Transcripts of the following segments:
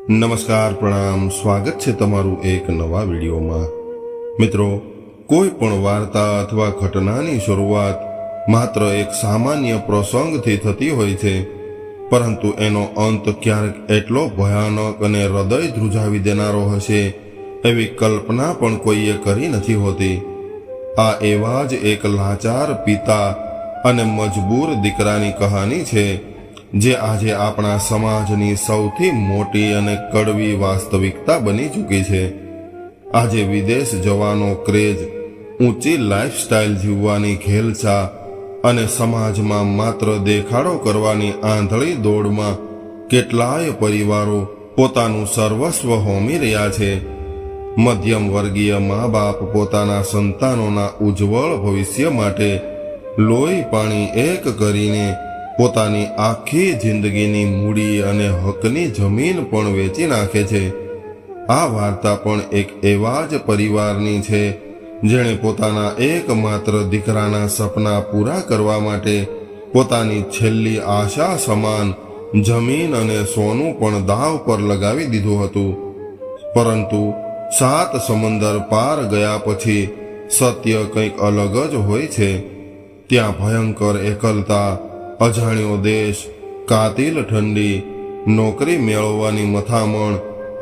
નમસ્કાર, પ્રણામ, સ્વાગત છે તમારું એક નવા વિડીયોમાં। મિત્રો, કોઈ પણ વાર્તા અથવા ઘટનાની શરૂઆત માત્ર એક સામાન્ય પ્રસંગથી થતી હોય છે, પરંતુ એનો અંત ક્યારેક એટલો ભયાનક અને હૃદય ધ્રુજાવી દેનારો હશે એવી કલ્પના પણ કોઈએ કરી નથી હોતી। આ એવા જ એક લાચાર પિતા અને મજબૂર દીકરાની કહાની છે, જે આજે આપણા સમાજની સૌથી મોટી અને કડવી વાસ્તવિકતા બની ચૂકી છે। આજે વિદેશ જવાનો ક્રેઝ, ઊંચી લાઈફસ્ટાઈલ જીવવાની ઘેલછા અને સમાજમાં માત્ર દેખાડો કરવાની આંધળી દોડમાં કેટલાય પરિવારો પોતાનું સર્વસ્વ હોમી રહ્યા છે। મધ્યમ વર્ગીય મા બાપ પોતાના સંતાનોના ઉજ્જવળ ભવિષ્ય માટે લોહી પાણી એક કરીને પોતાની આખી જિંદગીની મૂડી અને હકની જમીન પણ વેચી નાખે છે। આ વાર્તા પણ એક એવા જ પરિવારની છે, જેણે પોતાના એકમાત્ર દીકરાના સપના પૂરા કરવા માટે પોતાની છેલ્લી આશા સમાન જમીન અને સોનું પણ દાવ પર લગાવી દીધું હતું। પરંતુ 7 સમંદર પાર ગયા પછી સત્ય કંઈક અલગ જ હોય છે। ત્યાં ભયંકર એકલતા, અજાણ્યો દેશ, કાતિલ ઠંડી, નોકરી મેળવવાની મથામણ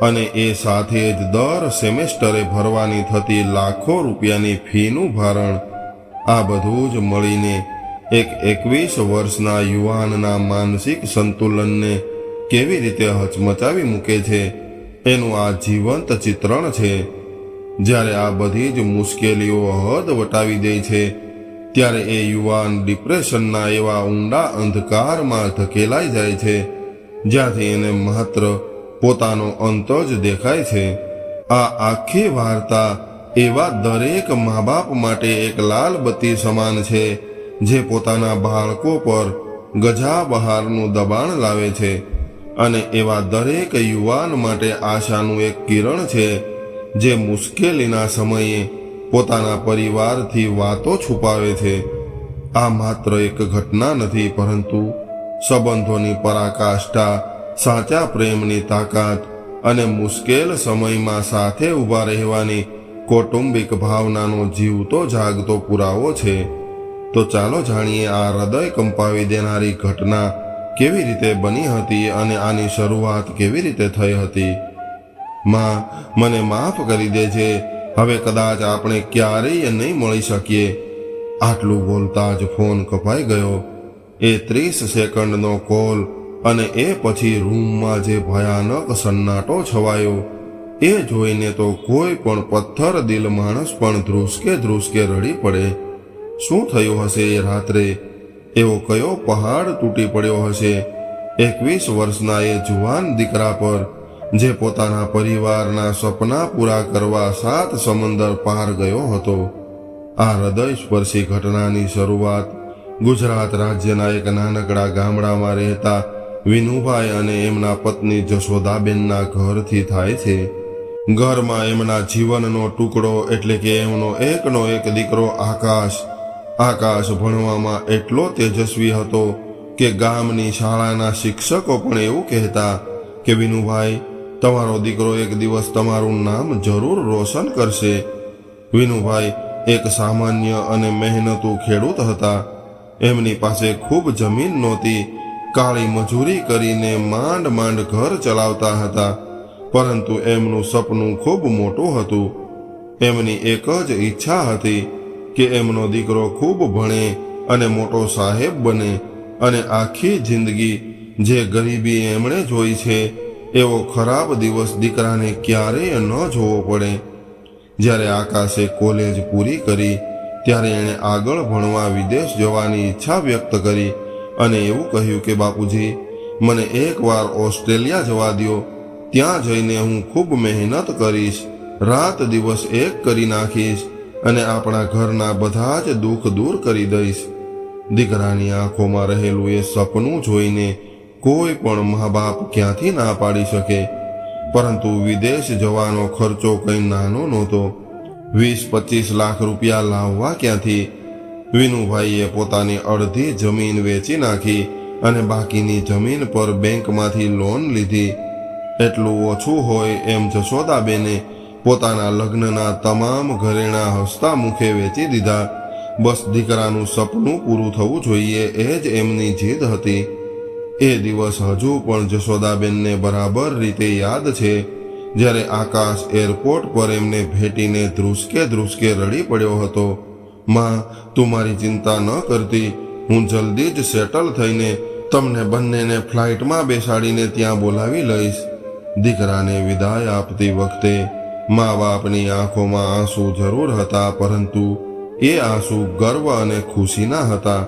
અને એ સાથે જ દર સેમેસ્ટરે ભરવાની થતી લાખો રૂપિયાની ફીનું ભારણ, આ બધું જ મળીને એક 21 વર્ષના યુવાનના માનસિક સંતુલનને કેવી રીતે હચમચાવી મૂકે છે, એનું આ જીવંત ચિત્રણ છે। જ્યારે આ બધી જ મુશ્કેલીઓ હદ વટાવી દે છે, ત્યારે એ યુવાન ડિપ્રેશનના એવા ઊંડા અંધકારમાં ધકેલાઈ જાય છે, જ્યાંથી એને માત્ર પોતાનો અંત જ દેખાય છે। આ આખી વાર્તા એવા દરેક મા બાપ માટે એક લાલ બત્તી સમાન છે, જે પોતાના બાળકો પર ગજા બહારનું દબાણ લાવે છે, અને એવા દરેક યુવાન માટે આશાનું એક કિરણ છે, જે મુશ્કેલીના સમયે પોતાના પરિવારથી વાતો છુપાવે છે। આ માત્ર એક ઘટના નથી, પરંતુ સંબંધોની પરાકાષ્ઠા, સાચા પ્રેમની તાકાત અને મુશ્કેલ સમયમાં સાથે ઊભા રહેવાની કૌટુંબિક ભાવનાનો જીવતો જાગતો પુરાવો છે। તો ચાલો જાણીએ આ હૃદય કંપાવી દેનારી ઘટના કેવી રીતે બની હતી અને આની શરૂઆત કેવી રીતે થઈ હતી। માં, મને માફ કરી દેજે, હવે કદાચ આપણે ક્યારેય નહીં મળી શકીએ। આટલું બોલતા જ ફોન કપાઈ ગયો। એ 30 સેકન્ડનો કોલ અને એ પછી રૂમમાં જે ભયાનક સન્નાટો છવાયો, એ જોઈને તો કોઈ પણ પથ્થર દિલ માણસ પણ ધ્રુસકે રડી પડે। શું થયું હશે એ રાત્રે? એવો કયો પહાડ તૂટી પડ્યો હશે 21 વર્ષના એ જુવાન દીકરા પર, જે પોતાના પરિવારના સપના પૂરા કરવા 7 સમંદર પાર ગયો હતો? આ હૃદયસ્પર્શી ઘટનાની શરૂઆત ગુજરાત રાજ્યના એક નાનકડા ગામડામાં રહેતા વિનુભાઈ અને એમના પત્ની જશોદાબેનના ઘરથી થાય છે। ઘરમાં એમના જીવનનો ટુકડો એટલે કે એમનો એકનો એક દીકરો આકાશ ભણવામાં એટલો તેજસ્વી હતો કે ગામની શાળાના શિક્ષકો પણ એવું કહેતા કે વિનુભાઈ, તમારો દીકરો એક દિવસ તમારું નામ જરૂર રોશન કરશે। વિનુભાઈ એક સામાન્ય અને મહેનતુ ખેડૂત હતા। એમની પાસે ખૂબ જમીન નહોતી, કાળી મજૂરી કરીને માંડ ઘર ચલાવતા હતા, પરંતુ એમનું સપનું ખૂબ મોટું હતું। એમની એક જ ઈચ્છા હતી કે એમનો દીકરો ખૂબ ભણે અને મોટો સાહેબ બને, અને આખી જિંદગી જે ગરીબી એમણે જોઈ છે, એવો ખરાબ દિવસ દીકરાને ક્યારેય ન જોવો પડે। જ્યારે આકાશે કોલેજ પૂરી કરી, ત્યારે એણે આગળ ભણવા વિદેશ જવાની ઈચ્છા વ્યક્ત કરી અને એવું કહ્યું કે બાપુજી, મને એકવાર ઓસ્ટ્રેલિયા જવા દ્યો। ત્યાં જઈને હું ખૂબ મહેનત કરીશ, રાત દિવસ એક કરી નાખીશ અને આપણા ઘરના બધા જ દુઃખ દૂર કરી દઈશ। દીકરાની આંખોમાં રહેલું એ સપનું જોઈને કોઈ પણ મા બાપ ક્યાંથી ના પાડી શકે, પરંતુ વિદેશ જવાનો ખર્ચો કંઈ નાનો નહોતો। 20-25 લાખ રૂપિયા લાવવા ક્યાંથી? વિનુભાઈએ પોતાની અડધી જમીન વેચી નાખી અને બાકીની જમીન પર બેંકમાંથી લોન લીધી। એટલું ઓછું હોય એમ જશોદાબેને પોતાના લગ્નના તમામ ઘરેણાં હસતા મુખે વેચી દીધા. બસ દીકરાનું સપનું પૂરું થવું જોઈએ એ જ એમની જીદ હતી. એ દિવસ હજુ પણ જશોદાબેનને બરાબર રીતે યાદ છે, જ્યારે આકાશ એરપોર્ટ પર એમને ભેટીને ધ્રુસકે ધ્રુસકે રડી પડ્યો હતો. માં, તું મારી ચિંતા ન કરતી, હું જલ્દી જ સેટલ થઈને તમને બંનેને ફ્લાઇટમાં બેસાડીને ત્યાં બોલાવી લઈશ. દીકરાને વિદાય આપતી વખતે મા બાપની આંખોમાં આંસુ જરૂર હતા, પરંતુ એ આંસુ ગર્વ અને ખુશીના હતા.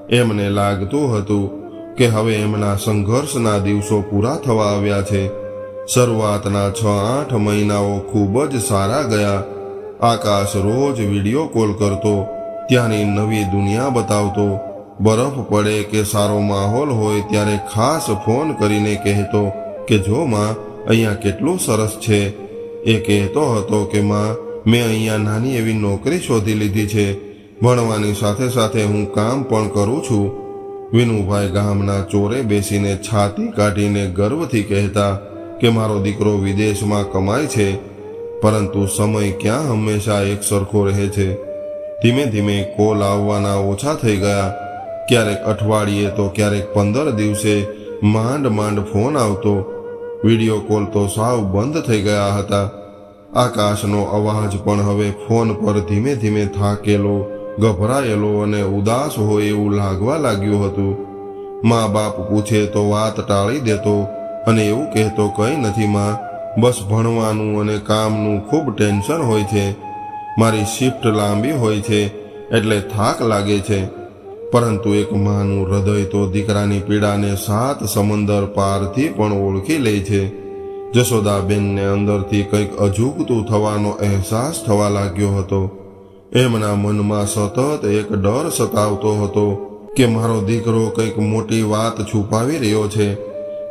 એમને લાગતું હતું કે હવે એમના સંઘર્ષના દિવસો પૂરા થવા આવ્યા છે. શરૂઆતના 6-8 મહિનાઓ ખૂબ જ સારા ગયા. આકાશ રોજ વિડીયો કોલ કરતો, ત્યાંની નવી દુનિયા બતાવતો. બરફ પડે કે સારો માહોલ હોય ત્યારે ખાસ ફોન કરીને કહેતો કે જો માં, અહીંયા કેટલું સરસ છે. એ કહેતો હતો કે માં, મેં અહીંયા નાની એવી નોકરી શોધી લીધી છે. ભણવાની સાથે સાથે હું કામ પણ કરું છું. વિનુભાઈ ગામના ચોરે બેસીને છાતી કાઢીને ગર્વથી કહેતા કે મારો દીકરો વિદેશમાં કમાય છે. પરંતુ સમય ક્યાં હંમેશા એક સરખો રહે છે. ધીમે ધીમે કોલ આવવાના ઓછા થઈ ગયા. ક્યારેક અઠવાડિયે તો ક્યારેક 15 દિવસે માંડ માંડ ફોન આવતો. વિડીયો કોલ તો સાવ બંધ થઈ ગયા હતા. આકાશનો અવાજ પણ હવે ફોન પર ધીમે ધીમે થાકેલો, ગભરાયેલો અને ઉદાસ હોય એવું લાગવા લાગ્યું હતું. મા બાપ પૂછે તો વાત ટાળી દેતો અને એવું કહેતો, કંઈ નથી માં, બસ ભણવાનું અને કામનું ખૂબ ટેન્શન હોય છે. મારી શિફ્ટ લાંબી હોય છે એટલે થાક લાગે છે. પરંતુ એક માનું હૃદય તો દીકરાની પીડાને 7 સમંદર પારથી પણ ઓળખી લે છે. જશોદાબેનને અંદરથી કંઈક અજુગતું થવાનો અહેસાસ થવા લાગ્યો હતો. એમના મનમાં સતત એક ડર સતાવતો હતો કે મારો દીકરો કંઈક મોટી વાત છુપાવી રહ્યો છે.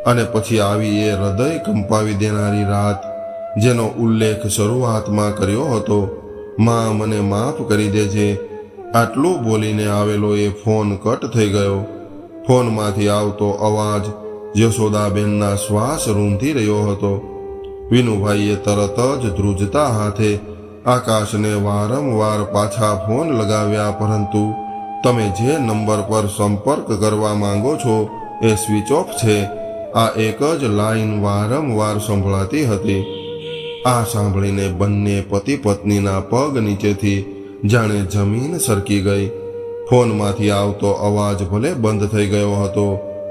અને પછી આવી એ હૃદય કંપાવી દેનારી રાત, જેનો ઉલ્લેખ શરૂઆતમાં કર્યો હતો. માં, મને માફ કરી દેજે. આટલું બોલીને આવેલો એ ફોન કટ થઈ ગયો. ફોનમાંથી આવતો અવાજ જશોદાબેનના શ્વાસ રૂંધી રહ્યો હતો. વિનુભાઈએ તરત જ ધ્રુજતા હાથે આકાશને વારંવાર પાછા ફોન લગાવ્યા, પરંતુ તમે જે નંબર પર સંપર્ક કરવા માંગો છો એ સ્વિચ ઓફ છે. આ એક જ લાઈન વારંવાર સંભળાતી હતી. આ સાંભળીને બંને પતિ પત્નીના પગ નીચેથી જાણે જમીન સરકી ગઈ. ફોનમાંથી આવતો અવાજ ભલે બંધ થઈ ગયો હતો,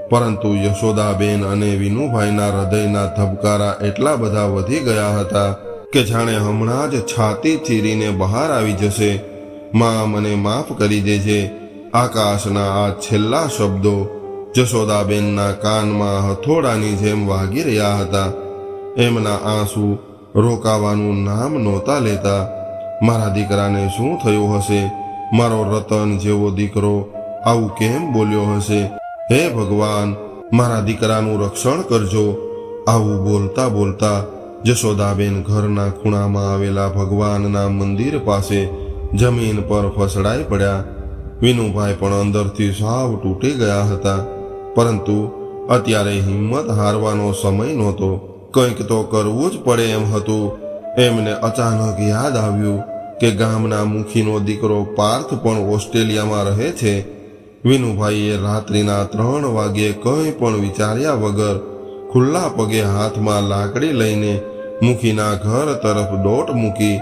પરંતુ યશોદાબેન અને વિનુભાઈના હૃદયના ધબકારા એટલા બધા વધી ગયા હતા કે જાણે હમણાં જ છાતી ચીરીને બહાર આવી જશે. માં, મને માફ કરી દેજે. આકાશના આ છેલ્લા શબ્દો જશોદાબેનના કાનમાં હથોડાની જેમ વાગી રહ્યા હતા. એમના આંસુ રોકાવાનું નામ નહોતા લેતા. મારા દીકરાને શું થયું હશે? મારો રતન જેવો દીકરો આવું કેમ બોલ્યો હશે? હે ભગવાન, મારા દીકરાનું રક્ષણ કરજો. આવું બોલતા બોલતા જશોદાબેન ઘરના ખૂણામાં આવેલા ભગવાનના મંદિર પાસે જમીન પર ફસડાઈ પડ્યા. વિનુભાઈ પણ અંદરથી સાવ તૂટી ગયા હતા. પરંતુ અત્યારે હિંમત હારવાનો સમય નહોતો. કંઈક તો કરવું જ પડે એમ હતું. એમને અચાનક યાદ આવ્યું કે ગામના મુખીનો દીકરો પાર્થ પણ ઓસ્ટ્રેલિયામાં રહે છે. વિનુભાઈએ રાત્રિના 3 વાગ્યે કંઈ પણ વિચાર્યા વગર ખુલ્લા પગે હાથમાં લાકડી લઈને મુખીના ઘર તરફ દોટ મૂકી.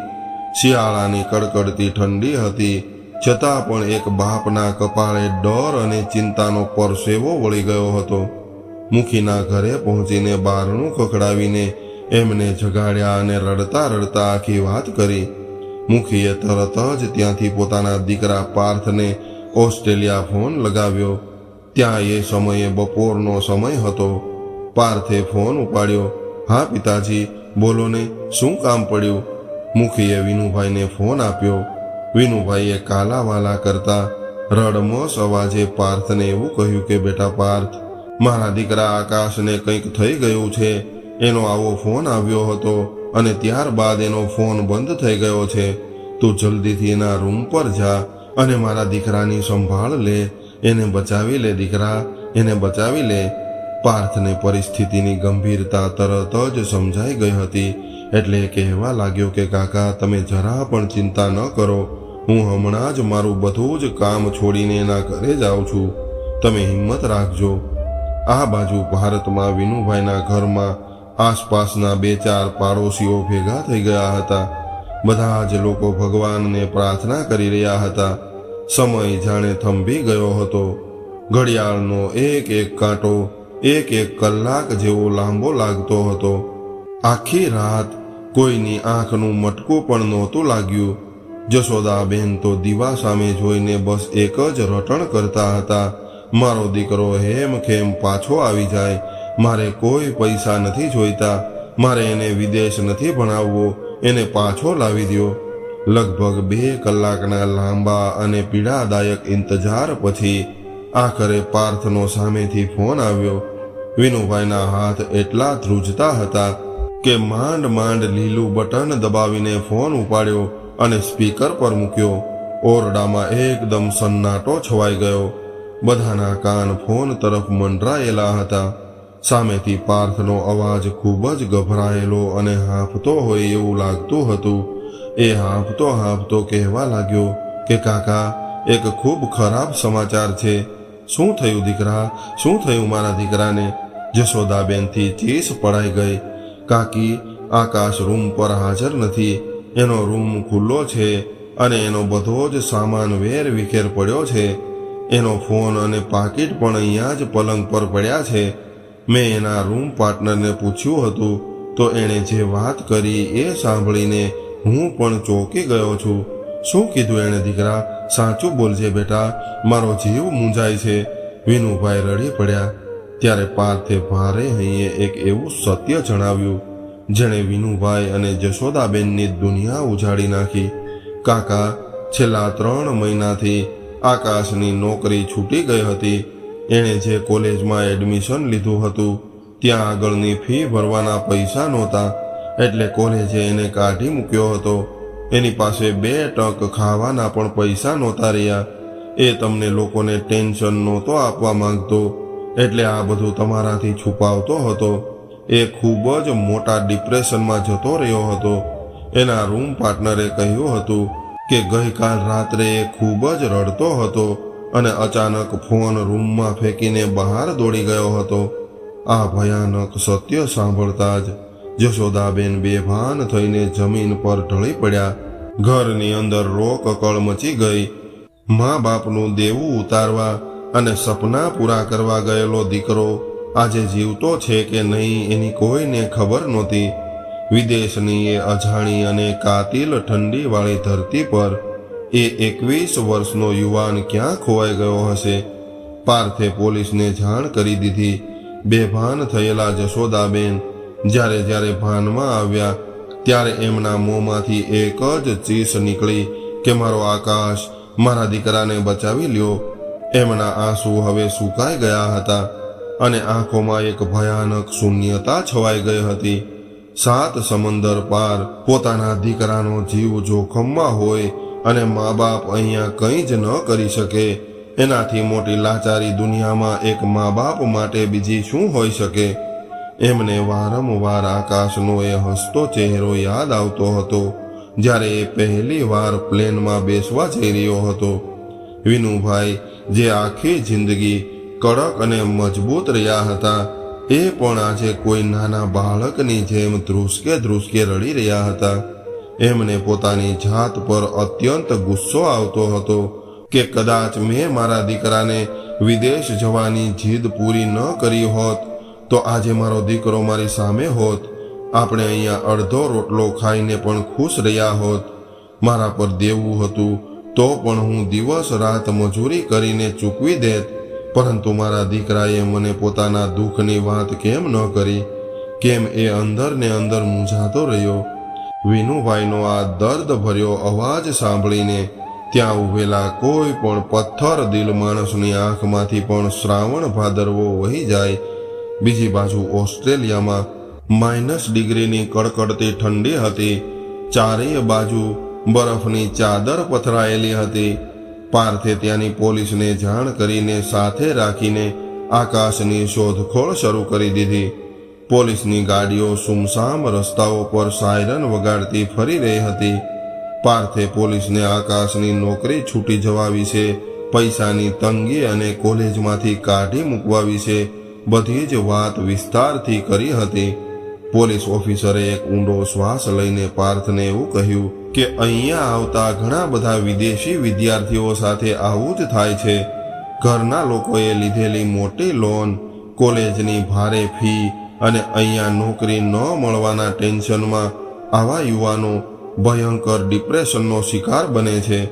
શિયાળાની કડકડતી ઠંડી હતી, છતાં પણ એક બાપના કપાળે ડર અને ચિંતાનો પરસેવો વળી ગયો હતો. મુખીના ઘરે પહોંચીને બારણું ખખડાવીને એમને જગાડ્યા અને રડતા રડતા આખી વાત કરી. મુખીએ તરત જ ત્યાંથી પોતાના દીકરા પાર્થને ઓસ્ટ્રેલિયા ફોન લગાવ્યો. ત્યાં એ સમયે બપોરનો સમય હતો. પાર્થે ફોન ઉપાડ્યો. હા પિતાજી, બોલો ને, શું કામ પડ્યું? મુખીએ વિનુભાઈને ફોન આપ્યો. વિનુભાઈએ કાલાવાલા કરતા રડમોસ અવાજે પાર્થને એવું કહ્યું કે બેટા પાર્થ, મારા દીકરા આકાશને કંઈક થઈ ગયું છે. એનો આવો ફોન આવ્યો હતો અને ત્યારબાદ એનો ફોન બંધ થઈ ગયો છે. તું જલ્દીથી એના રૂમ પર જા અને મારા દીકરાની સંભાળ લે. એને બચાવી લે દીકરા, એને બચાવી લે. પાર્થને પરિસ્થિતિની ગંભીરતા તરત જ સમજાઈ ગઈ હતી, એટલે કહેવા લાગ્યો કે કાકા, તમે જરા પણ ચિંતા ન કરો, હું હમણાં જ મારું બધું જ કામ છોડીને એના ઘરે જાઉં છું, તમે હિંમત રાખજો. આ બાજુ ભારતમાં વિનુભાઈના ઘરમાં આસપાસના 2-4 પાડોશીઓ ભેગા થઈ ગયા હતા. બધા જ લોકો ભગવાનને પ્રાર્થના કરી રહ્યા હતા. સમય જાણે થંભી ગયો હતો. ઘડિયાળનો એક એક કાંટો 1-1 કલાક જેવો લાંબો લાગતો હતો. આખી રાત કોઈની આંખનું મટકું પણ નહોતું લાગ્યું. જશોદાબેન તો દીવા સામે જોઈને બસ એક જ રટણ કરતા હતા, મારો દીકરો હેમખેમ પાછો આવી જાય, મારે કોઈ પૈસા નથી જોઈતા, મારે એને વિદેશ નથી ભણાવવો, એને પાછો લાવી દ્યો. લગભગ 2 કલાકના લાંબા અને પીડાદાયક ઇંતજાર પછી આખરે પાર્થનો સામેથી ફોન આવ્યો. વિનુભાઈના હાથ એટલા ધ્રુજતા હતા કે માંડ માંડ લીલું બટન દબાવીને ફોન ઉપાડ્યો અને સ્પીકર પર મૂક્યો. ઓરડામાં એકદમ સન્નાટો છવાઈ ગયો. બધાના કાન ફોન તરફ મંડરાયેલા હતા. સામેથી પાર્થનો અવાજ ખૂબ જ ગભરાયેલો અને હાંફતો હોય એવું લાગતું હતું. એ હાંફતો કહેવા લાગ્યો કે કાકા, એક ખૂબ ખરાબ સમાચાર છે. શું થયું દીકરા, શું થયું મારા દીકરાને? જશોદાબેનથી ચીસ પડાઈ ગઈ. કાકી, આકાશ રૂમ પર હાજર નથી. એનો રૂમ ખુલ્લો છે અને એનો બધો જ સામાન વેર વિખેર પડ્યો છે. એનો ફોન અને પાકીટ પણ અહીંયા જ પલંગ પર પડ્યા છે. મેં એના રૂમ પાર્ટનરને પૂછ્યું હતું તો એણે જે વાત કરી એ સાંભળીને હું પણ ચોંકી ગયો છું. શું કીધું એણે દીકરા? સાચું બોલજે બેટા, મારો જીવ મૂંઝાય છે. વિનુભાઈ રડી પડ્યા. ત્યારે પાર્થે ભારે હૈયે એક એવું સત્ય જણાવ્યું જેણે વિનુભાઈ અને જશોદાબેનની દુનિયા ઉજાડી નાખી. કાકા, છેલ્લા 3 મહિનાથી આકાશની નોકરી છૂટી ગઈ હતી. એણે જે કોલેજમાં એડમિશન લીધું હતું ત્યાં આગળની ફી ભરવાના પૈસા નહોતા, એટલે કોલેજે એને કાઢી મૂક્યો હતો. એની પાસે 2 ટંક ખાવાના પણ પૈસા નહોતા રહ્યા. એ તમને લોકોને ટેન્શન નહોતો આપવા માંગતો, એટલે આ બધું તમારાથી છુપાવતો હતો. એ ખૂબ જ મોટા ડિપ્રેશનમાં જતો રહ્યો હતો. એના રૂમ પાર્ટનરે કહ્યું હતું કે ગઈકાલ રાત્રે એ ખૂબ જ રડતો હતો અને અચાનક ફોન રૂમમાં ફેંકીને બહાર દોડી ગયો હતો. આ ભયાનક સત્ય સાંભળતા જ જશોદાબેન બેભાન થઈને જમીન પર ઢળી પડ્યા. ઘરની અંદર રોકકળ મચી ગઈ. મા બાપનું દેવું ઉતારવા અને સપના પૂરા કરવા ગયેલો દીકરો આજે જીવતો છે કે નહીં એની કોઈને ખબર નહોતી. વિદેશની એ અજાણી અને કાતિલ ઠંડીવાળી ધરતી પર એ 21 વર્ષનો યુવાન ક્યાં ખોવાઈ ગયો હશે? પાર્થે પોલીસને જાણ કરી દીધી. બેભાન થયેલા જશોદાબેન જ્યારે ભાનમાં આવ્યા ત્યારે એમના મોંમાંથી એક જ ચીસ નીકળી કે મારો આકાશ, મારા દીકરાને બચાવી લ્યો. એમના આંસુ હવે સુકાઈ ગયા હતા અને આંખોમાં એક ભયાનક શૂન્યતા છવાઈ ગઈ હતી. 7 સમંદર પાર પોતાના દીકરાનો જીવ જોખમમાં હોય અને મા બાપ અહીંયા કંઈ જ ન કરી શકે, એનાથી મોટી લાચારી દુનિયામાં એક મા બાપ માટે બીજી શું હોઈ શકે? એમને વારંવાર આકાશનો એ હસતો ચહેરો યાદ આવતો હતો જ્યારે એ પહેલી વાર પ્લેનમાં બેસવા જઈ રહ્યો હતો. વિનુભાઈ જે આખી જિંદગી કડક અને મજબૂત રહ્યા હતા એ પણ આજે કોઈ નાના બાળકની જેમ ધ્રુસકે રડી રહ્યા હતા. એમને પોતાની જાત પર અત્યંત ગુસ્સો આવતો હતો કે કદાચ મેં મારા દીકરાને વિદેશ જવાની જીદ પૂરી ન કરી હોત તો આજે મારો દીકરો મારી સામે હોત. આપણે અહીંયા અડધો રોટલો ખાઈને પણ ખુશ રહ્યા હોત. મારા પર દેવું હતું તો પણ હું દિવસ રાત મજૂરી કરીને ચૂકવી દેત, પરંતુ મારા દીકરાએ મને પોતાના દુઃખની વાત કેમ ન કરી? કેમ એ અંદર ને અંદર મૂંઝાતો રહ્યો? વિનુભાઈનો આ દર્દ ભર્યો અવાજ સાંભળીને ત્યાં ઉભેલા કોઈ પણ પથ્થર દિલ માણસની આંખમાંથી પણ શ્રાવણ ભાદરવો વહી જાય. બીજી બાજુ ઓસ્ટ્રેલિયામાં -ડિગ્રીની કડકડતી ઠંડી હતી. ચારેય બાજુ બરફની ચાદર પથરાયેલી હતી. પાર્થે ત્યાંની પોલીસને જાણ કરીને સાથે રાખીને આકાશની શોધખોળ શરૂ કરી દીધી. પોલીસની ગાડીઓ સુમસામ રસ્તાઓ પર સાયરન વગાડતી ફરી રહી હતી. પાર્થે પોલીસને આકાશની નોકરી છૂટી જવા વિશે, પૈસાની તંગી અને કોલેજમાંથી કાઢી મૂકવા વિશે બધી જ વાત વિસ્તારથી કરી હતી. પોલીસ ઓફિસરે એક ઊંડો શ્વાસ લઈને પાર્થને એવું કહ્યું કે અહીંયા આવતા ઘણા બધા વિદેશી વિદ્યાર્થીઓ સાથે આવું જ થાય છે. ઘરના લોકોએ લીધેલી મોટી લોન, કોલેજની ભારે ફી અને અહીંયા નોકરી ન મળવાના ટેન્શનમાં આવા યુવાનો ભયંકર ડિપ્રેશનનો શિકાર બને છે.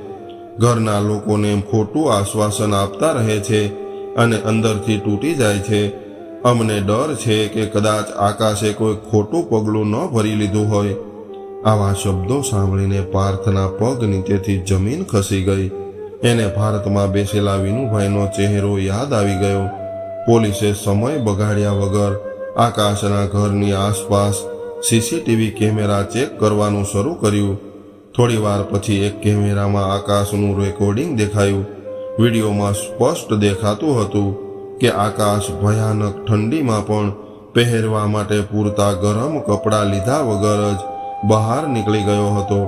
ઘરના લોકોને ખોટું આશ્વાસન આપતા રહે છે અને અંદરથી તૂટી જાય છે. અમને ડર છે કે કદાચ આકાશે કોઈ ખોટું પગલું ન ભરી લીધું હોય. આવા શબ્દો સાંભળીને પાર્થના પગ નીચેથી જમીન ખસી ગઈ. એને ભારતમાં બેસેલા વિનુભાઈનો ચહેરો યાદ આવી ગયો. પોલીસે સમય બગાડ્યા વગર આકાશના ઘરની આસપાસ સીસીટીવી કેમેરા ચેક કરવાનું શરૂ કર્યું. થોડીવાર પછી એક કેમેરામાં આકાશનું રેકોર્ડિંગ દેખાયું. વિડીયોમાં સ્પષ્ટ દેખાતું હતું કે આકાશ ભયાનક ઠંડીમાં પણ પહેરવા માટે પૂરતા ગરમ કપડાં લીધા વગર જ બહાર નીકળી ગયો હતો.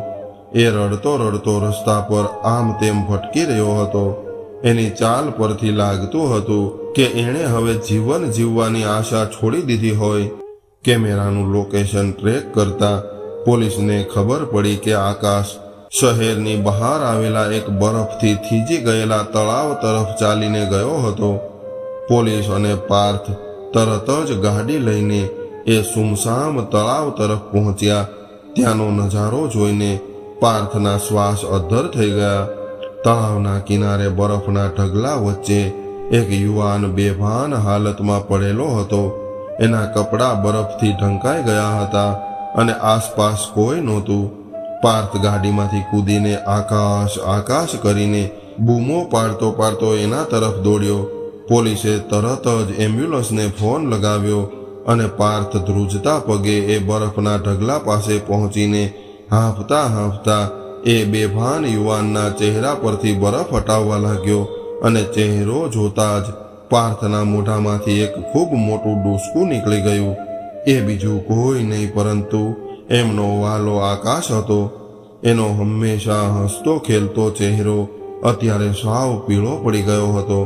એ રડતો રડતો રસ્તા પર આમ તેમ ભટકી રહ્યો હતો. એની ચાલ પરથી લાગતું હતું કે એણે હવે જીવન જીવવાની આશા છોડી દીધી હોય. કેમેરાનું લોકેશન ટ્રેક કરતા પોલીસને ખબર પડી કે આકાશ શહેરની બહાર આવેલા એક બરફથી થીજી ગયેલા તળાવ તરફ ચાલીને ગયો હતો. પોલીસ અને પાર્થ તરત જ ગાડી લઈને એ સુમસામ તળાવ તરફ પહોંચ્યા. ત્યાંનો નજારો જોઈને પાર્થના શ્વાસ અદ્ધર થઈ ગયા. તળાવના કિનારે બરફના ઢગલા વચ્ચે એક યુવાન બેભાન હાલતમાં પડેલો હતો. એના કપડાં બરફથી ઢંકાઈ ગયા હતા અને આસપાસ કોઈ નહોતું. પાર્થ ગાડીમાંથી કૂદીને આકાશ આકાશ કરીને બૂમો પાડતો પાડતો એના તરફ દોડ્યો. પોલીસે તરત જ એમ્બ્યુલન્સને ફોન લગાવ્યો અને પાર્થ ધ્રુજતા પગે એ બરફના ઢગલા પાસે પહોંચીને હાંફતા હાંફતા એ બેભાન યુવાનના ચહેરા પરથી બરફ હટાવવા લાગ્યો અને ચહેરો જોતા જ પાર્થના મોઢામાંથી એક ખૂબ મોટું ડૂસકું નીકળી ગયું. એ બીજું કોઈ નહીં પરંતુ એમનો વાલો આકાશ હતો. એનો હંમેશા હસતો ખેલતો ચહેરો અત્યારે સાવ પીળો પડી ગયો હતો.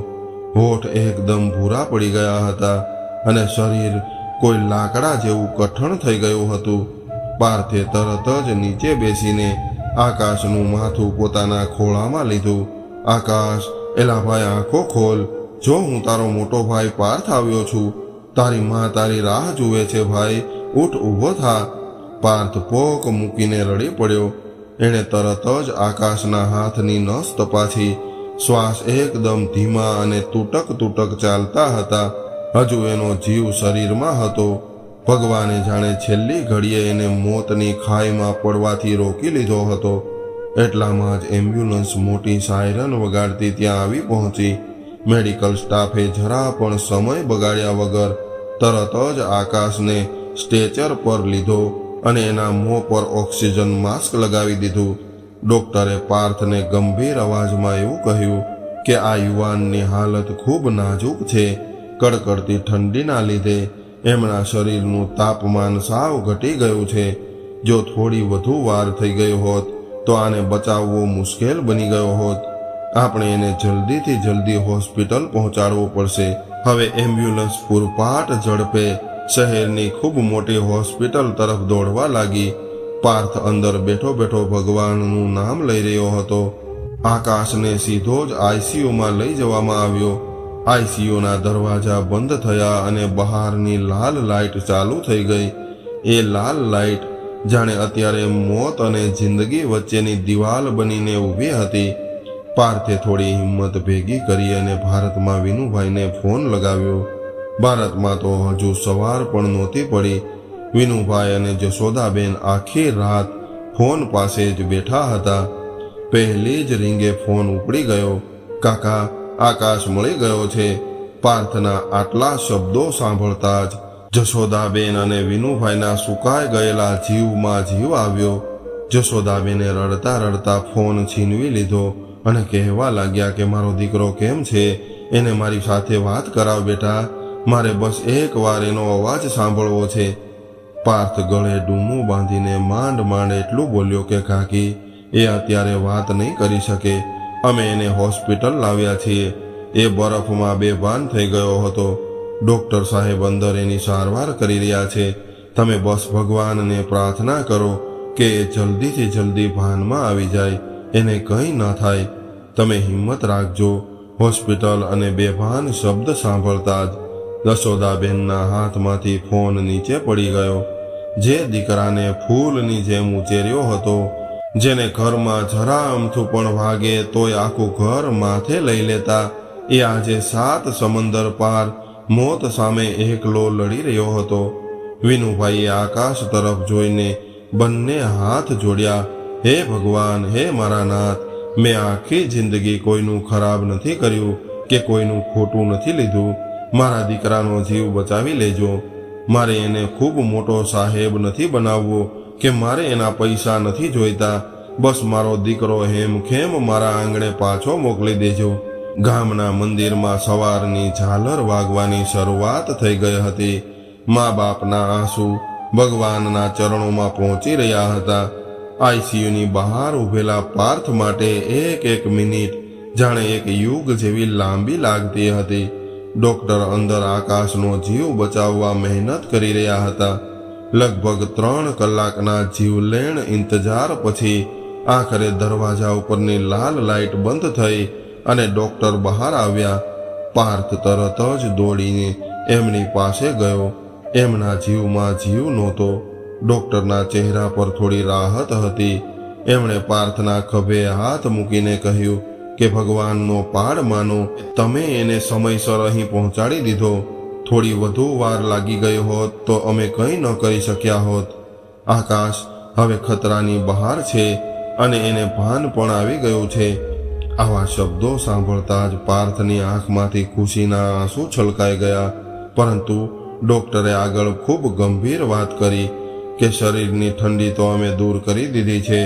હોઠ એકદમ ભૂરા પડી ગયા હતા અને શરીર કોઈ લાકડા જેવું કઠણ થઈ ગયું હતું. પાર્થે તરત જ નીચે બેસીને આકાશનું માથું પોતાના ખોળામાં લીધું. આકાશ, એલા ભાઈ આંખો ખોલ. જો હું તારો મોટો ભાઈ પાર્થ આવ્યો છું. તારી માં તારી રાહ જુએ છે ભાઈ. ઉઠ, ઊભો થા. પાર્થ પોક મૂકીને રડી પડ્યો. એણે તરત જ આકાશના હાથની નસ તપાસી. શ્વાસ એકદમ ધીમા અને તૂટક તૂટક ચાલતા હતા. હજુ એનો જીવ શરીરમાં હતો. ભગવાને જાણે છેલ્લી ઘડીએ એને મોતની ખાઈમાં પડવાથી રોકી લીધો હતો. એટલામાં જ એમ્બ્યુલન્સ મોટી સાયરન વગાડતી ત્યાં આવી પહોંચી. મેડિકલ સ્ટાફે જરા પણ સમય બગાડ્યા વગર તરત જ આકાશને સ્ટ્રેચર પર લીધો અને એના મોં પર ઓક્સિજન માસ્ક લગાવી દીધું. ડોક્ટરે પાર્થને ગંભીર અવાજમાં એવું કહ્યું કે આ યુવાનની હાલત ખૂબ નાજુક છે. કડકડતી ઠંડીના લીધે એમના શરીરનું તાપમાન સાવ ઘટી ગયું છે. જો થોડી વધુ વાર થઈ ગઈ હોત તો આને બચાવવો મુશ્કેલ બની ગયો હોત. આપણે એને જલ્દીથી જલ્દી હોસ્પિટલ પહોંચાડવો પડશે. હવે એમ્બ્યુલન્સ પૂરપાટ ઝડપે શહેરની ખૂબ મોટી હોસ્પિટલ તરફ દોડવા લાગી. પાર્થ અંદર બેઠો બેઠો ભગવાનનું નામ લઈ રહ્યો હતો. આકાશને સીધો જ આઈસીયુમાં લઈ જવામાં આવ્યો. આઈસીયુના દરવાજા બંધ થયા અને બહારની લાલ લાઇટ ચાલુ થઈ ગઈ. એ લાલ લાઇટ જાણે અત્યારે મોત અને જિંદગી વચ્ચેની દિવાલ બનીને ઊભી હતી. પાર્થે થોડી હિંમત ભેગી કરી અને ભારતમાં વિનુભાઈને ફોન લગાવ્યો. ભારતમાં તો હજુ સવાર પણ નહોતી પડી. વિનુભાઈ અને જશોદાબેન આખી રાત ફોન પાસે જ બેઠા હતા. પહેલી જ રીંગે ફોન ઉપડી ગયો. કાકા, આકાશ મળી ગયો છે. પાર્થના આટલા શબ્દો સાંભળતા જ જશોદાબેન અને વિનુભાઈના સુકાઈ ગયેલા જીવમાં જીવ આવ્યો. જશોદાબેને રડતા રડતા ફોન છીનવી લીધો અને કહેવા લાગ્યા કે મારો દીકરો કેમ છે? એને મારી સાથે વાત કરાવ બેટા, મારે બસ એક વાર એનો અવાજ સાંભળવો છે. પાર્થ ગળે ડૂમું બાંધીને માંડ માંડ એટલું બોલ્યો કે કાકી, એ અત્યારે વાત નહીં કરી શકે. અમે એને હોસ્પિટલ લાવ્યા છીએ. એ બરફમાં બેભાન થઈ ગયો હતો. ડોક્ટર સાહેબ અંદર એની સારવાર કરી રહ્યા છે. તમે બસ ભગવાનને પ્રાર્થના કરો કે એ જલ્દીથી જલ્દી ભાનમાં આવી જાય, એને કંઈ ન થાય. તમે હિંમત રાખજો. હોસ્પિટલ અને બેભાન શબ્દ સાંભળતા જ યશોદાબેનના હાથમાંથી ફોન નીચે પડી ગયો. જે દીકરાને ફૂલની જેમ ઉછેર્યો હતો, જેને ઘરમાં જરા અમથું પણ વાગે તોય આખું ઘર માથે લઈ લેતા, એ આજે 7 સમંદર પાર મોત સામે એકલો લડી રહ્યો હતો. વિનુભાઈએ આકાશ તરફ જોઈને બંને હાથ જોડ્યા. હે ભગવાન, હે મારા નાથ, મેં આખી જિંદગી કોઈનું ખરાબ નથી કર્યું કે કોઈનું ખોટું નથી લીધું. મારા દીકરાનો જીવ બચાવી લેજો. મારે એને ખૂબ મોટો સાહેબ નથી બનાવવો કે મારે એના પૈસા નથી જોઈતા. બસ મારો દીકરો હેમખેમ મારા આંગણે પાછો મોકલી દેજો. ગામના મંદિરમાં સવારની ઝાલર વાગવાની શરૂઆત થઈ ગઈ હતી. મા બાપના આંસુ ભગવાનના ચરણોમાં પહોંચી રહ્યા હતા. આઈસીયુની બહાર ઉભેલા પાર્થ માટે એક એક મિનિટ જાણે એક યુગ જેવી લાંબી લાગતી હતી. ડોક્ટર અંદર આકાશનો જીવ બચાવવા મહેનત કરી રહ્યા હતા. લગભગ 3 કલાકના જીવલેણ ઇંતજાર પછી આખરે દરવાજા ઉપરની લાલ લાઇટ બંધ થઈ અને ડોક્ટર બહાર આવ્યા. પાર્થ તરત જ દોડીને એમની પાસે ગયો. એમના જીવમાં જીવ નહોતો. ડોક્ટરના ચહેરા પર થોડી રાહત હતી. એમણે પાર્થના ખભે હાથ મૂકીને કહ્યું કે ભગવાનનો પાડ માનો, તમે એને સમયસર અહીં પહોંચાડી દીધો. થોડી વધુ વાર લાગી ગઈ હોત તો અમે કંઈ ન કરી શક્યા હોત. આકાશ હવે ખતરાની બહાર છે અને એને ભાન પણ આવી ગયું છે. આવા શબ્દો સાંભળતા જ પાર્થની આંખમાંથી ખુશીના આંસુ છલકાઈ ગયા. પરંતુ ડોક્ટરે આગળ ખૂબ ગંભીર વાત કરી કે શરીરની ઠંડી તો અમે દૂર કરી દીધી છે,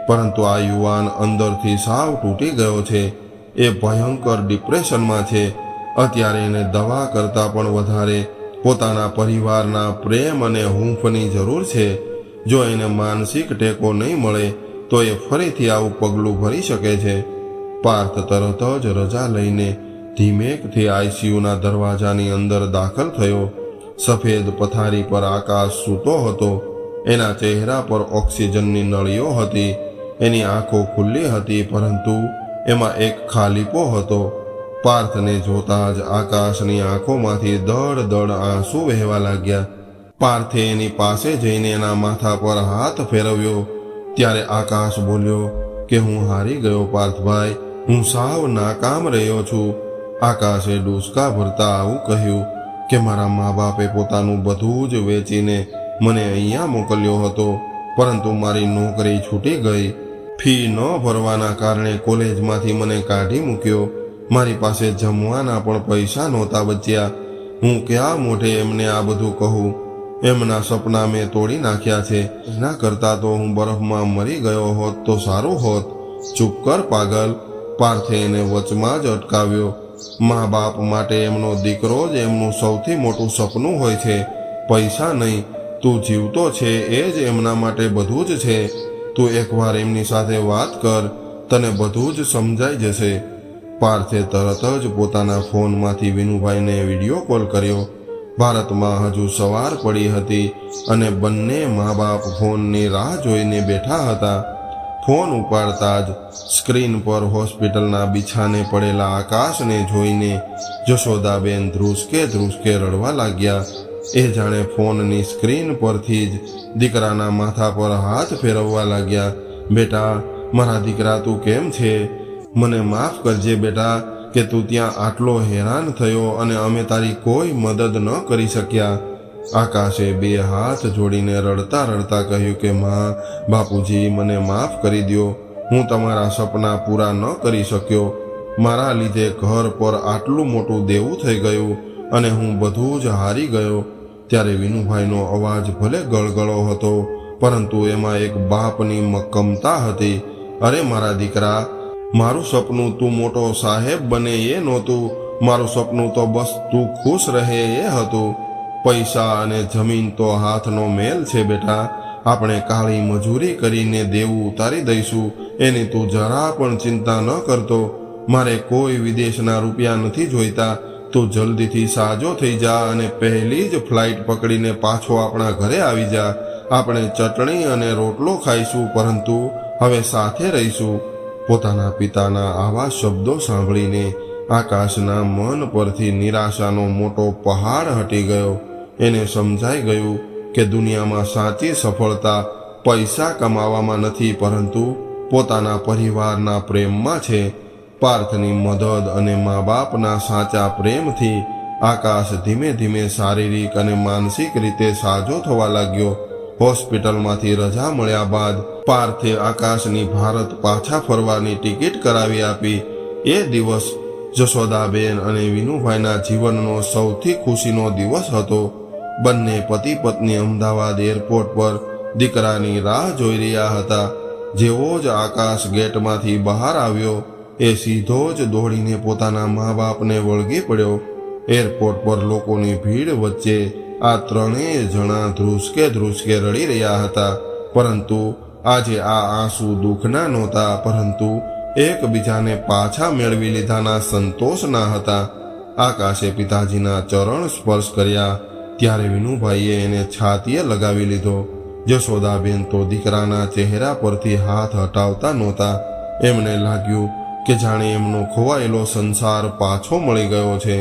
પરંતુ આ યુવાન અંદરથી સાવ તૂટી ગયો છે. એ ભયંકર ડિપ્રેશનમાં છે. અત્યારે એને દવા કરતાં પણ વધારે પોતાના પરિવારના પ્રેમ અને હૂંફની જરૂર છે. જો એને માનસિક ટેકો નહીં મળે તો એ ફરીથી આવું પગલું ભરી શકે છે. પાર્થ તરત જ રજા લઈને ધીમેકથી આઈસીયુના દરવાજાની અંદર દાખલ થયો. સફેદ પથારી પર આકાશ સૂતો હતો. એના ચહેરા પર ઓક્સિજનની નળીઓ હતી. એની આંખો ખુલ્લી હતી, પરંતુ એમાં એક ખાલીપો હતો. પાર્થને જોતા જ આકાશની આંખોમાંથી દળ દળ આંસુ વહેવા લાગ્યા. પાર્થે એની પાસે જઈને એના માથા પર હાથ ફેરવ્યો. ત્યારે આકાશ બોલ્યો કે હું હારી ગયો પાર્થભાઈ, હું સાવ નાકામ રહ્યો છું. આકાશે ડૂસકા ભરતા આવું કહ્યું કે મારા મા બાપે પોતાનું બધું જ વેચીને મને અહીંયા મોકલ્યો હતો, પરંતુ મારી નોકરી છૂટી ગઈ. ફી ન ભરવાના કારણે કોલેજમાંથી મને કાઢી મૂક્યો. મારી પાસે જમવાના પણ પૈસા નહોતા બચ્યા. હું ક્યાં મોઢે એમને આ બધું કહું? એમના સપના મેં તોડી નાખ્યા છે. એના કરતાં તો હું બરફમાં મરી ગયો હોત તો સારું હોત. ચૂપ કર પાગલ. પાર્થે એને વચમાં જ અટકાવ્યો. મા બાપ માટે એમનો દીકરો જ એમનું સૌથી મોટું સપનું હોય છે, પૈસા નહીં. તું જીવતો છે એ જ એમના માટે બધું જ છે. તું એકવાર એમની સાથે વાત કર, તને બધું જ સમજાઈ જશે. પાર્થે તરત જ પોતાના ફોનમાંથી વિનુભાઈને વિડીયો કોલ કર્યો. ભારતમાં હજુ સવાર પડી હતી અને બંને મા બાપ ફોનની રાહ જોઈને બેઠા હતા. ફોન ઉપાડતા જ સ્ક્રીન પર હોસ્પિટલના બિછાને પડેલા આકાશને જોઈને યશોદાબેન ધ્રુસકે ધ્રુસકે રડવા લાગ્યા. એ જાણે ફોનની સ્ક્રીન પરથી જ દીકરાના માથા પર હાથ ફેરવવા લાગ્યા. બેટા, મારા દીકરા, તું કેમ છે? મને માફ કરજે બેટા કે તું ત્યાં આટલો હેરાન થયો અને અમે તારી કોઈ મદદ ન કરી શક્યા. આકાશે 2 હાથ જોડીને રડતા રડતા કહ્યું કે માં, બાપુજી, મને માફ કરી દ્યો. હું તમારા સપના પૂરા ન કરી શક્યો. મારા લીધે ઘર પર આટલું મોટું દેવું થઈ ગયું અને હું બધું જ હારી ગયો. ત્યારે વિનુભાઈનો અવાજ ભલે ગળગળો હતો, પરંતુ એમાં એક બાપની મક્કમતા હતી. અરે મારા દીકરા, મારું સપનું તું મોટો સાહેબ બને એ નહોતું, મારું સપનું તો બસ તું ખુશ રહે એ હતું. પૈસા અને જમીન તો હાથનો મેલ છે બેટા. આપણે કાળી મજૂરી કરીને દેવું ઉતારી દઈશું, એની તું જરા પણ ચિંતા ન કરતો. મારે કોઈ વિદેશના રૂપિયા નથી જોઈતા. તું જલ્દીથી સાજો થઈ જા અને પહેલી જ ફ્લાઇટ પકડીને પાછો આપણા ઘરે આવી જા. આપણે ચટણી અને રોટલો ખાઈશું, પરંતુ હવે સાથે રહીશું. પોતાના પિતાના આવા શબ્દો સાંભળીને આકાશના મન પરથી નિરાશાનો મોટો પહાડ હટી ગયો. એને સમજાઈ ગયું કે દુનિયામાં સાચી સફળતા પૈસા કમાવામાં નથી, પરંતુ પોતાના પરિવારના પ્રેમમાં છે. પાર્થની મદદ અને મા બાપના સાચા પ્રેમથી આકાશ ધીમે ધીમે શારીરિક અને માનસિક રીતે સાજો થવા લાગ્યો. હોસ્પિટલમાંથી રજા મળ્યા બાદ પાર્થે આકાશની ભારત પાછા ફરવાની ટિકિટ કરાવી આપી. એ દિવસ જશોદાબેન અને વિનુભાઈના જીવનનો સૌથી ખુશીનો દિવસ હતો. બંને પતિ પત્ની અમદાવાદ એરપોર્ટ પર દીકરાની રાહ જોઈ રહ્યા હતા. જેવો જ આકાશ ગેટમાંથી બહાર આવ્યો, એ સીધો જ દોડીને પોતાના મા બાપને વળગી પડ્યો. એરપોર્ટ પર લોકોની ભીડ વચ્ચે આ ત્રણેય જણા ધ્રુસકે ધ્રુસકે રડી રહ્યા હતા. પરંતુ આજે આ આંસુ દુઃખના નહોતા, પરંતુ એકબીજાને પાછા મેળવી લીધાના સંતોષના હતા. આકાશે પિતાજીના ચરણ સ્પર્શ કર્યા ત્યારે વિનુભાઈએ એને છાતીએ લગાવી લીધો. જશોદાબેન તો દીકરાના ચહેરા પરથી હાથ હટાવતા નહોતા. એમને લાગ્યું કે જાણે એમનો ખોવાયેલો સંસાર પાછો મળી ગયો છે.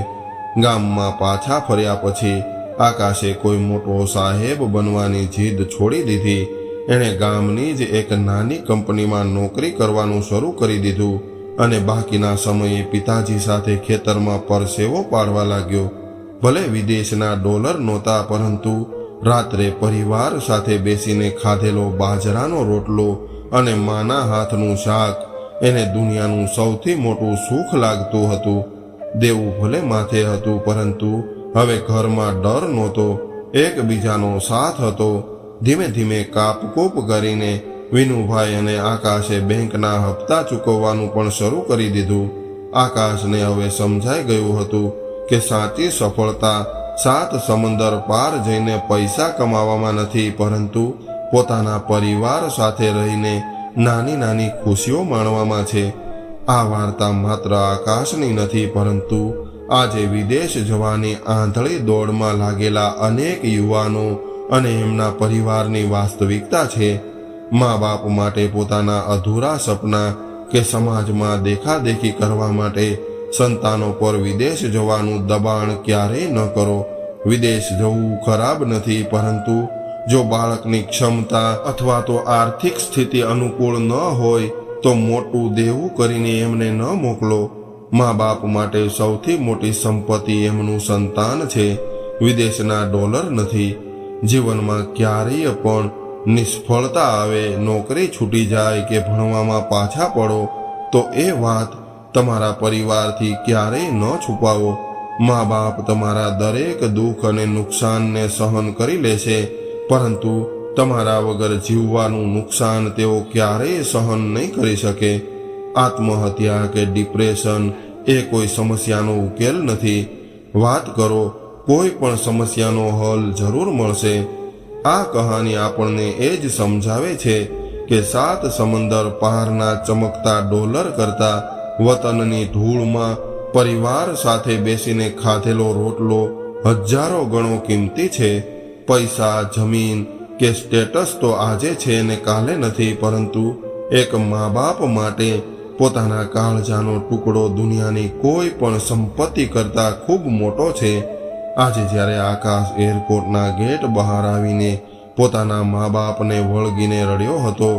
ગામમાં પાછા ફર્યા પછી આકાશે કોઈ મોટો સાહેબ બનવાની જીદ છોડી દીધી. એણે ગામની જ એક નાની કંપનીમાં નોકરી કરવાનું શરૂ કરી દીધું અને બાકીના સમયે પિતાજી સાથે ખેતરમાં પરસેવો પાડવા લાગ્યો. ભલે વિદેશના ડોલર નહોતા, પરંતુ રાત્રે પરિવાર સાથે બેસીને ખાધેલો બાજરાનો રોટલો અને માના હાથનું શાક એને દુનિયાનું સૌથી મોટું સુખ લાગતું હતું. દેવું ભલે માથે હતું, પરંતુ હવે ઘરમાં ડર નહોતો, એકબીજાનો સાથ હતો. ધીમે ધીમે કાપકૂપ કરીને વિનુભાઈ અને આકાશે બેંકના હપ્તા ચૂકવવાનું પણ શરૂ કરી દીધું. આકાશને હવે સમજાઈ ગયું હતું કે સાચી સફળતા 7 સમંદર પાર જઈને પૈસા કમાવામાં નથી, પરંતુ પોતાના પરિવાર સાથે રહીને નાની નાની ખુશીઓ માણવામાં છે. આ વાર્તા માત્ર આકાશની નથી, પરંતુ આજે વિદેશ જવાની આંધળી દોડમાં લાગેલા અનેક યુવાનો અને એમના પરિવારની વાસ્તવિકતા છે. મા બાપ માટે પોતાના અધૂરા સપના કે સમાજમાં દેખાદેખી કરવા માટે સંતાનો પર વિદેશ જવાનું દબાણ ક્યારેય ન કરો. વિદેશ જવું ખરાબ નથી, પરંતુ જો બાળકની ક્ષમતા અથવા તો આર્થિક સ્થિતિ અનુકૂળ ન હોય તો મોટું દેવું કરીને એમને ન મોકલો. મા બાપ માટે સૌથી મોટી સંપત્તિ એમનું સંતાન છે, વિદેશના ડોલર નથી. જીવનમાં ક્યારેય પણ નિષ્ફળતા આવે, નોકરી છૂટી જાય કે ભણવામાં પાછા પડો તો એ વાત તમારા પરિવારથી ક્યારેય ન છુપાવો. મા બાપ તમારા દરેક દુઃખ અને નુકસાનને સહન કરી લેશે, પરંતુ તમારા વગર જીવવાનું નુકસાન તેઓ ક્યારેય સહન નહીં કરી શકે. આત્મહત્યા કે ડિપ્રેશન એ કોઈ સમસ્યાનો ઉકેલ નથી. વાત કરો, કોઈ પણ સમસ્યાનો હલ જરૂર મળશે. આ કહાની આપણને એ જ સમજાવે છે કે 7 સમંદર પારના ચમકતા ડોલર કરતા વતનની ધૂળમાં પરિવાર સાથે બેસીને ખાધેલો રોટલો હજારો ગણો કિંમતી છે. પૈસા, જમીન કે સ્ટેટસ તો આજે છે ને કાલે નથી, પરંતુ એક મા બાપ માટે પોતાના કાળજાનો ટુકડો દુનિયાની કોઈ પણ સંપત્તિ કરતા ખૂબ મોટો છે. આજે જ્યારે આકાશ એરપોર્ટના ગેટ બહાર આવીને પોતાના મા બાપને વળગીને રડ્યો હતો,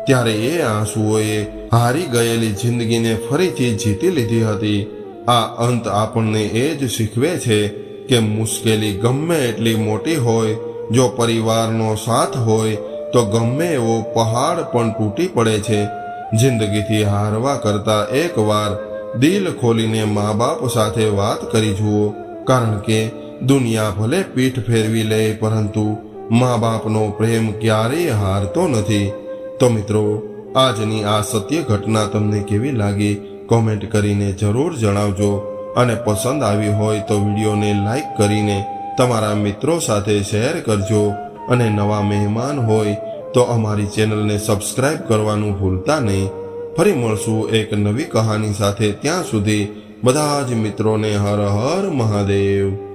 ત્યારે એ આંસુઓએ હારી ગયેલી જિંદગીને ફરીથી જીતી લીધી હતી. આ અંત આપણને એ જ શીખવે છે કે મુશ્કેલી ગમે એટલી મોટી હોય, જો પરિવારનો સાથ હોય તો ગમે એવો પહાડ પણ તૂટી પડે છે. જિંદગીથી હારવા કરતા એકવાર દિલ ખોલીને મા બાપ સાથે વાત કરી જુઓ, કારણ કે દુનિયા ભલે પીઠ ફેરવી લે, પરંતુ મા બાપનો પ્રેમ ક્યારેય હારતો નથી. તો મિત્રો, આજની આ સત્ય ઘટના તમને કેવી લાગી કોમેન્ટ કરીને જરૂર જણાવજો. અને પસંદ આવી હોય તો વિડીયોને લાઈક કરીને તમારા મિત્રો સાથે શેર કરજો અને નવા મહેમાન હોય તો અમારી ચેનલને સબસ્ક્રાઇબ કરવાનું ભૂલતા નહીં. ફરી મળશું એક નવી કહાની સાથે. ત્યાં સુધી બધા જ મિત્રોને હર હર મહાદેવ.